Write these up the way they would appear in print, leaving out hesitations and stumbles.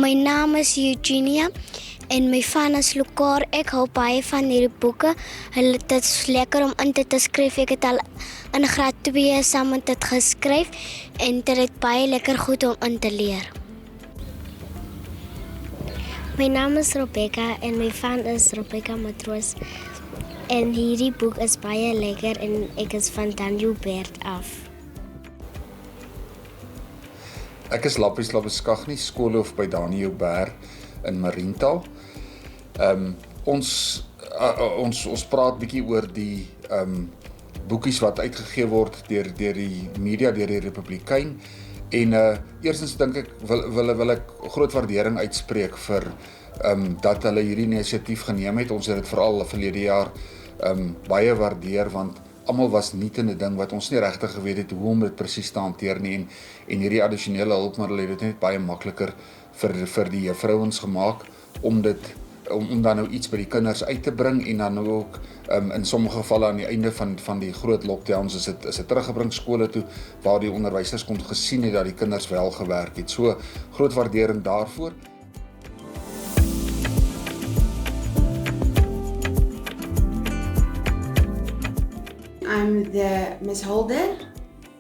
My naam is Eugenia en my van is Lucar. Ek hou baie van hierdie boeke. Dit is lekker om in dit te skryf. Ek het al in graad 2 saam met dit geskryf en dit is baie lekker goed om in te leer. My naam is Rebecca en my van is Rebecca Matroos. En hierdie boek is baie lekker en ek is van Danjubert af. Ek is Lappies Labeskagnie, skoolhoof by Danjubert in Mariental. Ons praat bietjie oor die boekies wat uitgegee word deur die media, deur die Republikein. En eerstens dink ek wil ek groot waardering uitspreek vir dat hulle hierdie inisiatief geneem het. Ons het dit veral verlede jaar baie waardeer, want almal was nuut in 'n ding wat ons nie regtig geweet het hoe om dit presies te hanteer nie, en hierdie addisionele hulpmiddel het dit net baie makliker vir die juffrouens gemaak om dan nou iets by die kinders uit te bring, en dan nou ook in sommige gevalle aan die einde van die groot lockdowns is dit teruggebring skole toe, waar die onderwysers kon gesien het dat die kinders wel gewerk het. So groot waardering daarvoor. I'm the Miss Holder,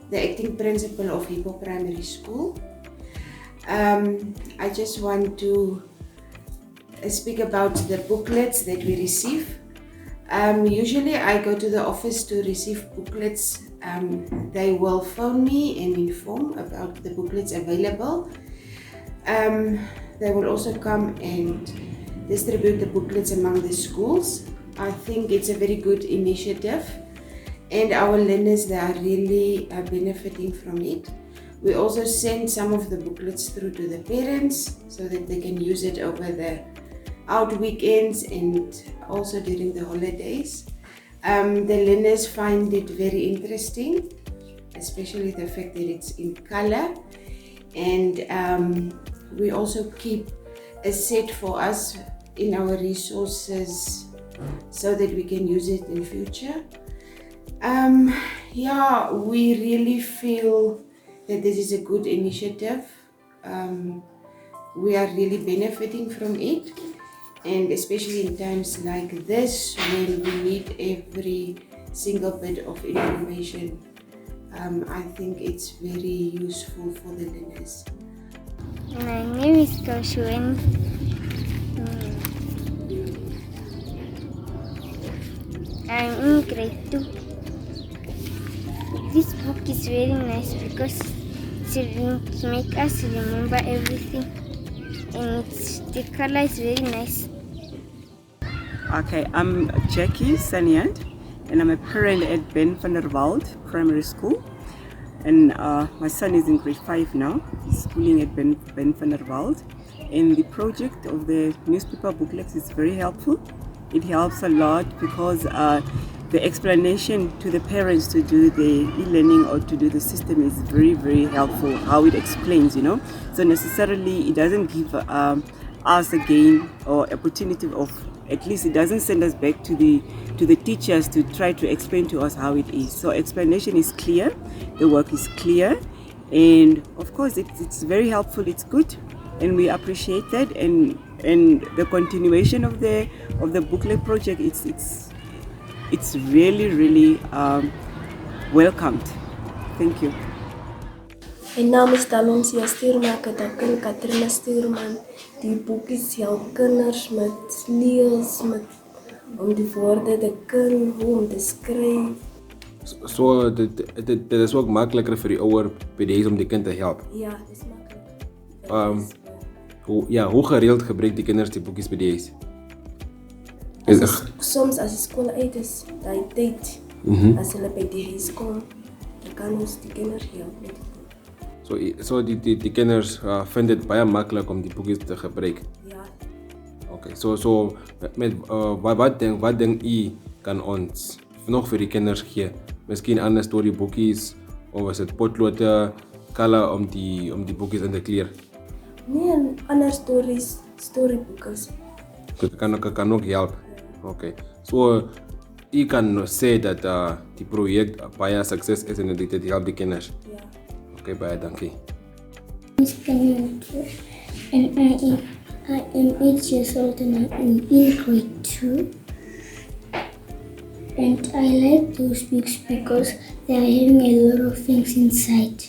the acting principal of Hippo Primary School. I just want to speak about the booklets that we receive. Usually I go to the office to receive booklets. They will phone me and inform about the booklets available. They will also come and distribute the booklets among the schools. I think it's a very good initiative. And our learners, they are really benefiting from it. We also send some of the booklets through to the parents so that they can use it over the out weekends and also during the holidays. The learners find it very interesting, especially the fact that it's in color. And we also keep a set for us in our resources so that we can use it in future. We really feel that this is a good initiative. We are really benefiting from it, and especially in times like this when we need every single bit of information. I think it's very useful for the learners. My name is Kaushuen. I'm in grade 2. This book is very nice because it makes us remember everything, and the color is very nice. Okay, I'm Jackie Sanyand, and I'm a parent at Ben van der Walt Primary School. And my son is in grade 5 now, he's schooling at Ben van der Walt. And the project of the newspaper booklets is very helpful. It helps a lot because the explanation to the parents to do the e-learning or to do the system is very, very helpful, how it explains, So necessarily it doesn't give us again or opportunity of, at least it doesn't send us back to the teachers to try to explain to us how it is. So explanation is clear, the work is clear, and of course it's very helpful, it's good, and we appreciate that, and the continuation of the booklet project, it's really, really welcomed. Thank you. My naam is Talonsia Stuurman, ek het 'n kind Katrina Stuurman. Die boekies help kinders met lees, om die woorde te ken, hoe om te skryf. So dit is ook makliker vir die ouer PD's om die kind te help. Ja, dit is maklik. Hoe gereeld gebruik die kinders die boekies PD's? Soms as die skool uit is, daai tyd, as hulle by die huis kom, dan kan ons die kinders help met die boek. So die kinders vind dit baie maklik om die boekies te gebruik? Ja. Okay, so met wat dink u kan ons nog vir die kinders gee? Miskien ander storieboekies, of is dit potloode, color om die boekies in te kleur? Nee, ander storieboekers. Kan ook help. Okay. So u kan sê dat die projek baie sukses is en dit help die kinders. Ja. Okay, baie dankie. Ons kan And I am 8 years old and I am in grade 2. And I like those books because they are having a lot of things inside.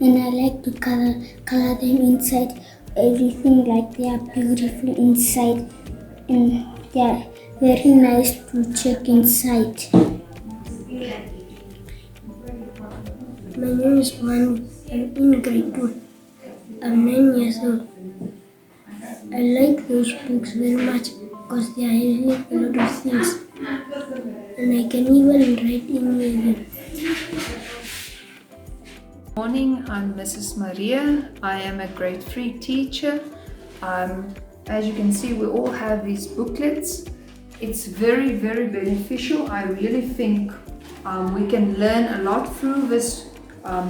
And I like to color them inside. Everything like they are beautiful inside. And they are very nice to check inside. My name is Manu. I'm in grade 2. I'm 9 years old. I like those books very much because they are having a lot of things. And I can even write in them. Morning, I'm Mrs. Maria. I am a grade 3 teacher. As you can see, we all have these booklets. It's very, very beneficial. I really think we can learn a lot through this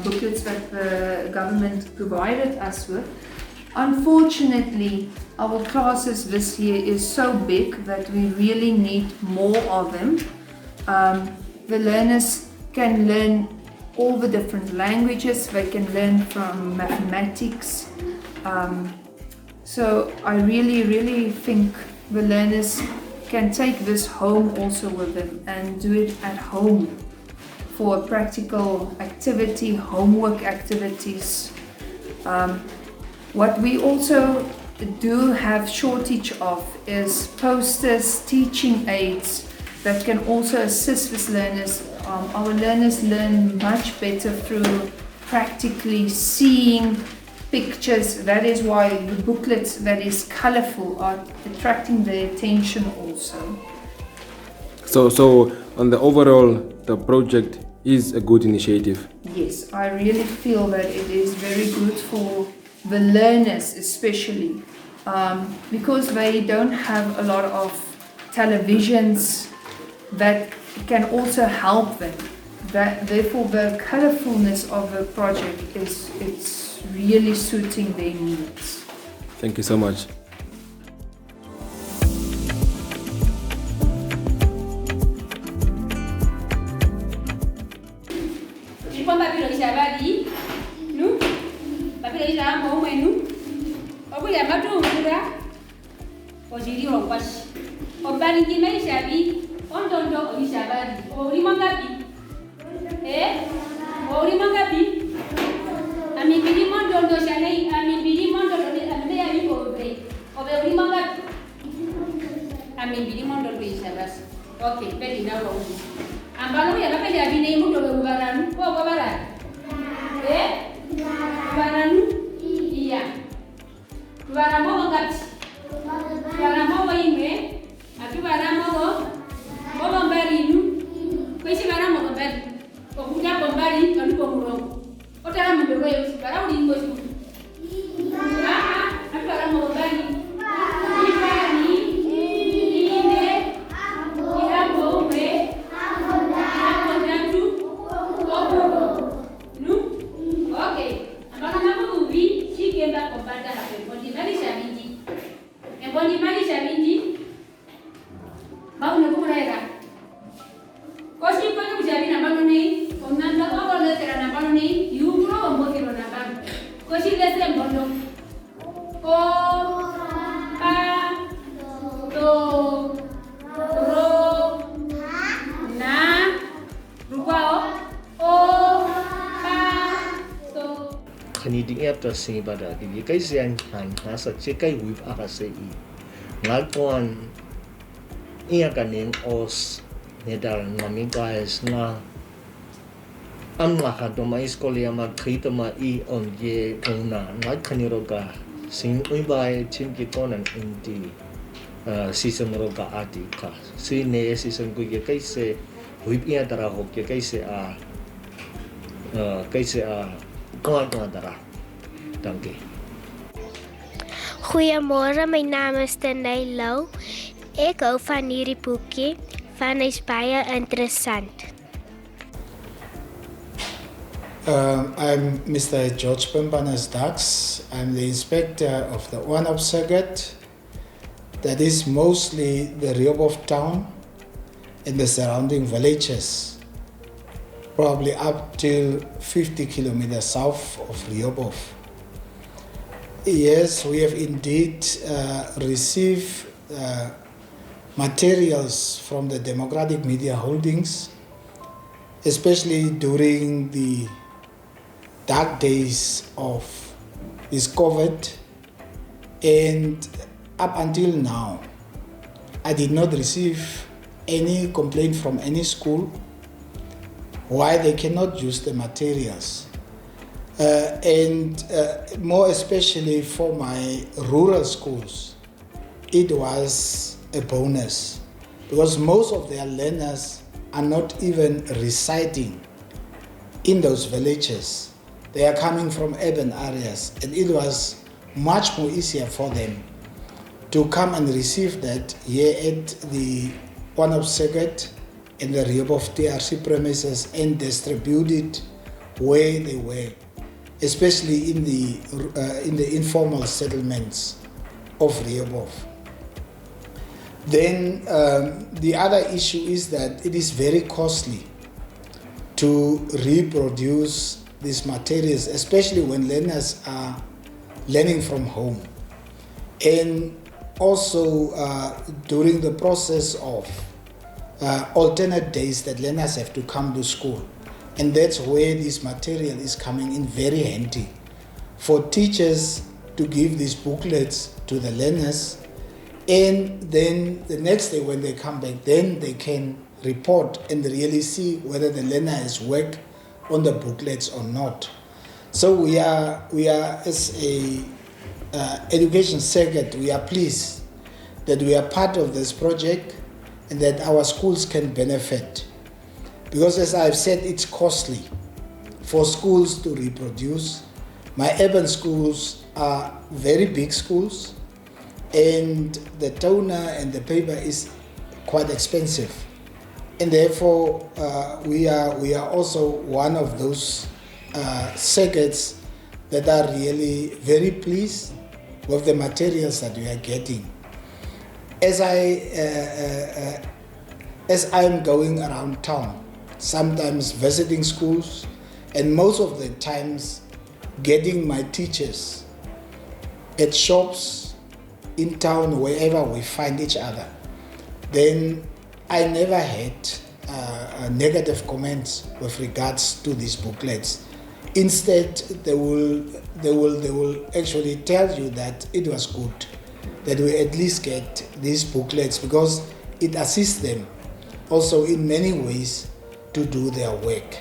booklets that the government provided us with. Unfortunately, our classes this year is so big that we really need more of them. The learners can learn all the different languages, they can learn from mathematics. So I really think the learners can take this home also with them and do it at home for practical activity, homework activities. What we also do have shortage of is posters, teaching aids that can also assist with learners. Our learners learn much better through practically seeing pictures. That is why the booklets that is colorful are attracting their attention also. So on the overall, the project is a good initiative. Yes, I really feel that it is very good for the learners especially because they don't have a lot of televisions that can also help them. Therefore, the colorfulness of the project it's really suiting their needs. Thank you so much. Okay, very now. Ambalo ya baba ya bine mu do bubaran ko babara. Bubaran iya. Bubaran mo ngati. Bubaran mo ime. Atu bubaran mo go bombari nu. Ko isi bubaran mo bombari. Ko kuja bombari kalu ko muro. O tara mo do yo bubaran uri ngo su. Atu bubaran mo bombari. Sing pada di kai sian han nasa cekai wib aka sei ngalpuan ia kanin os nedal nami guys na amla ka to mai skolia ma khita ma I on ye kona na khaniroga sing ui bai chin ki konan inti season roga ati ka si ne season ku ye kai se wib ia tara ho ke kai se a kon dara. Dank u. Goeiemôre, my naam is Tenay Lou. Ek hou van hierdie boekie, van hy's baie interessant. I'm Mr. George Pembanas Dax. I'm the inspector of the One-Up Circuit. That is mostly the Rehoboth town and the surrounding villages, probably up to 50 kilometers south of Rehoboth. Yes, we have indeed received materials from the Democratic Media Holdings, especially during the dark days of this COVID. And up until now, I did not receive any complaint from any school why they cannot use the materials. And more especially for my rural schools, it was a bonus because most of their learners are not even residing in those villages. They are coming from urban areas, and it was much more easier for them to come and receive that here at the One-Up Circuit in the Rehoboth TRC premises and distribute it where they were, especially in the informal settlements of Rehoboth. Then the other issue is that it is very costly to reproduce these materials, especially when learners are learning from home. And also during the process of alternate days that learners have to come to school. And that's where this material is coming in very handy for teachers to give these booklets to the learners, and then the next day when they come back, then they can report and really see whether the learner has worked on the booklets or not. So we are as a education circuit, we are pleased that we are part of this project and that our schools can benefit. Because as I've said, it's costly for schools to reproduce. My urban schools are very big schools, and the toner and the paper is quite expensive. And therefore, we are also one of those circuits that are really very pleased with the materials that we are getting. As I'm going around town, sometimes visiting schools, and most of the times getting my teachers at shops, in town, wherever we find each other, then I never had negative comments with regards to these booklets. Instead, they will actually tell you that it was good that we at least get these booklets because it assists them also in many ways to do their work,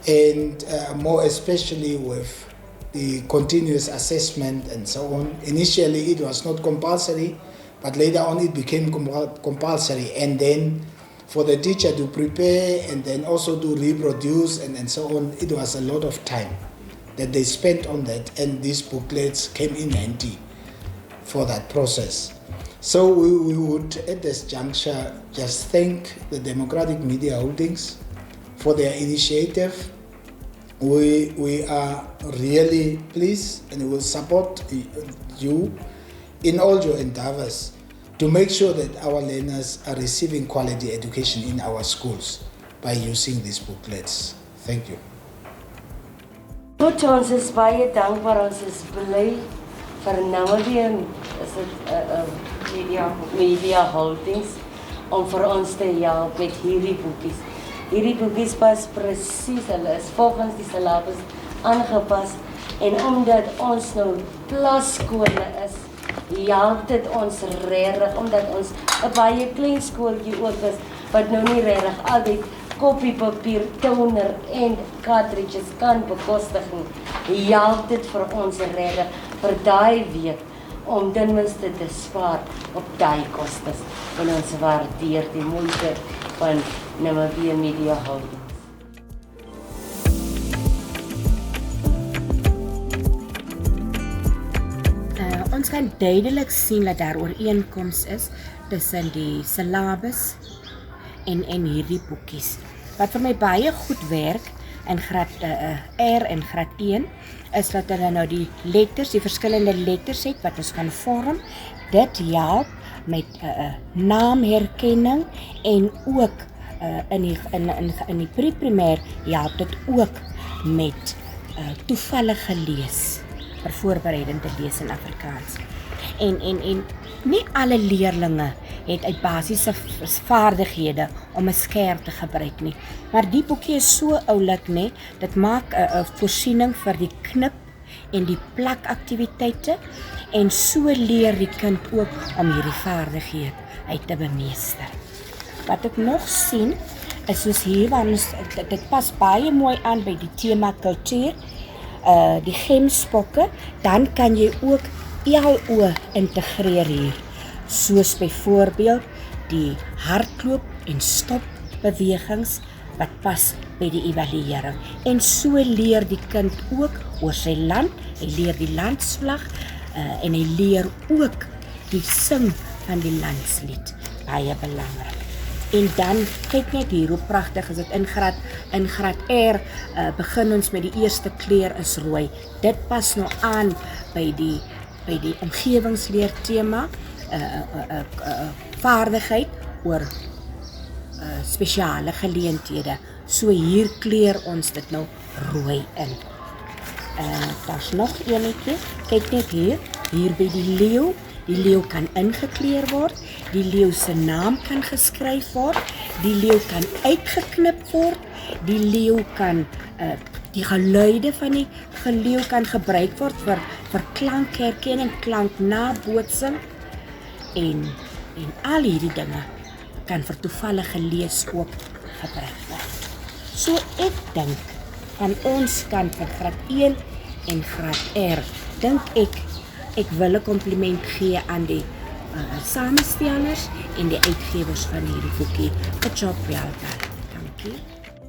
and more especially with the continuous assessment and so on. Initially it was not compulsory, but later on it became compulsory, and then for the teacher to prepare and then also to reproduce and so on, it was a lot of time that they spent on that, and these booklets came in handy for that process. So we would at this juncture just thank the Democratic Media Holdings for their initiative. We are really pleased and will support you in all your endeavors to make sure that our learners are receiving quality education in our schools by using these booklets. Thank you. Goed, ons is baie dankbaar, ons is bly vir Namibian media holdings om vir ons te help met hierdie boekies. Hierdie boekies pas presies, hulle is volgens die syllabus aangepas, en omdat ons nou plaskole is, help dit ons regtig, omdat ons 'n baie klein skooltjie ook is, wat nou nie regtig altyd kopiepapier, toner en cartridges kan bekostig nie. Help dit vir ons regtig vir daai week om ten minste te spaar op daai kostes, en ons waardeer die moeite van Namibia Media Holdings. Ons kan duidelik sien dat daar ooreenkoms is tussen die syllabus en hierdie boekies. Wat vir my baie goed werk in graad R en graad 1 is dat hulle nou die letters, die verskillende letters het wat ons kan vorm. Dit help met naamherkenning en ook in die pre-primêr help dit ook met toevallige lees. vir voorbereidende lees in Afrikaans. En nie alle leerlinge het uit basiese vaardighede om 'n skerp te gebruik nie. Maar die boekie is so oulik, nê, dit maak 'n voorsiening vir die knip en die plak aktiwiteite en so leer die kind ook om hierdie vaardigheid uit te bemeester. Wat ek nog sien is soos hier waar ons dit pas baie mooi aan by die tema kultuur, die gemspokke, dan kan jy ook ELO integreer hier, soos byvoorbeeld die hardloop en stop bewegings wat pas by die evaluering. En so leer die kind ook oor sy land, hy leer die landsvlag en hy leer ook die sing van die landslied, baie belangrik. En dan, kyk net hier hoe pragtig is dit in graad R, begin ons met die eerste kleur is rooi. Dit pas nou aan by die omgewingsleer tema, vaardigheid oor spesiale geleenthede. So hier kleur ons dit nou rooi in. Daar's nog enetjie, kyk net hier by die leeu. Die leeu kan ingekleur word, die leeu se naam kan geskryf word, die leeu kan uitgeknip word, die leeu kan die geluide van die leeu kan gebruik word vir klankherkenning, klanknabootsing en al hierdie dinge kan vir toevallige lees ook gebruik word. So ek dink aan ons kant vir graad 1 en graad R, dink ek wil 'n kompliment gee aan die samestellers en die uitgewers van hierdie boekie. Good job, well done. Dankie.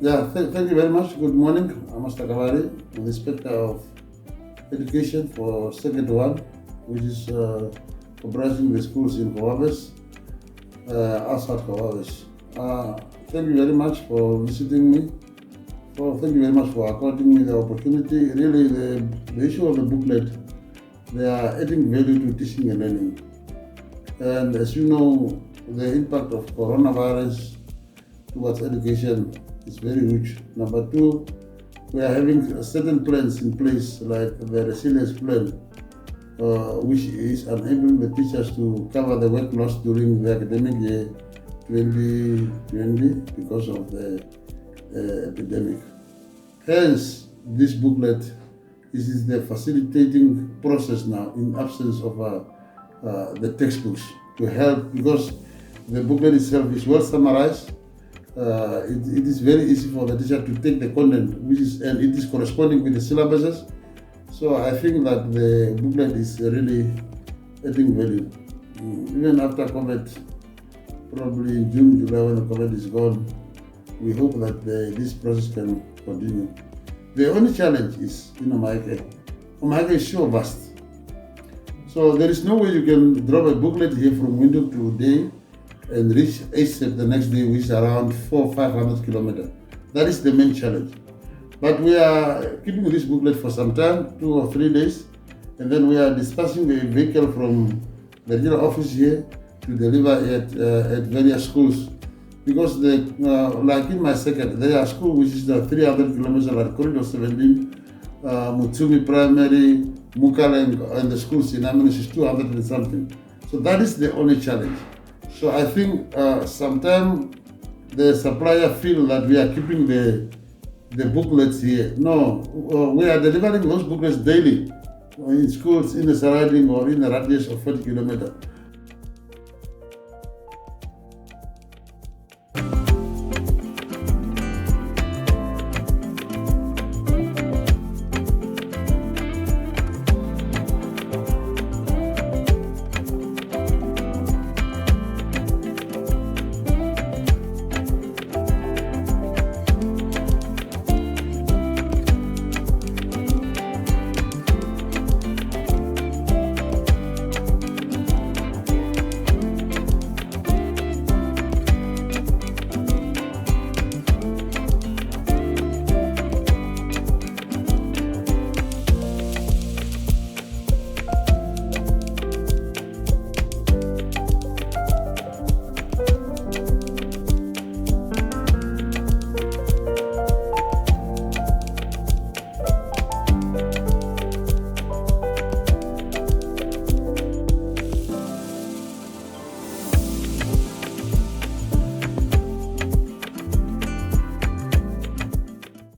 Yeah, thank you very much. Good morning. I'm Mr. Kavari, the Inspector of Education for Second One, which is comprising the schools in Kowabes, outside Kowabes. Thank you very much for visiting me. Thank you very much for according me the opportunity. Really, the issue of the booklet, they are adding value to teaching and learning. And as you know, the impact of coronavirus towards education is very huge. Number two, we are having certain plans in place, like the resilience plan, which is enabling the teachers to cover the work loss during the academic year 2020 because of the epidemic. Hence, this booklet is the facilitating process now in absence of the textbooks to help, because the booklet itself is well summarized. It is very easy for the teacher to take the content, and it is corresponding with the syllabuses. So I think that the booklet is really adding value. Even after COVID, probably in June, July, when the COVID is gone, we hope that this process can continue. The only challenge is in Omaheke. Omaheke is so vast. So there is no way you can drop a booklet here from window to day and reach ASAP the next day, which is around 400-500 kilometers. That is the main challenge. But we are keeping this booklet for some time, 2 or 3 days, and then we are dispatching a vehicle from the regional office here to deliver at various schools. Because like in my second, there are schools which is 300 kilometers, like Corridor 17, Mutsumi Primary, Mukaleng, and the schools in Amenish is 200 and something. So that is the only challenge. So I think sometimes the supplier feel that we are keeping the booklets here. No, we are delivering those booklets daily in schools in the surrounding or in the radius of 40 kilometers.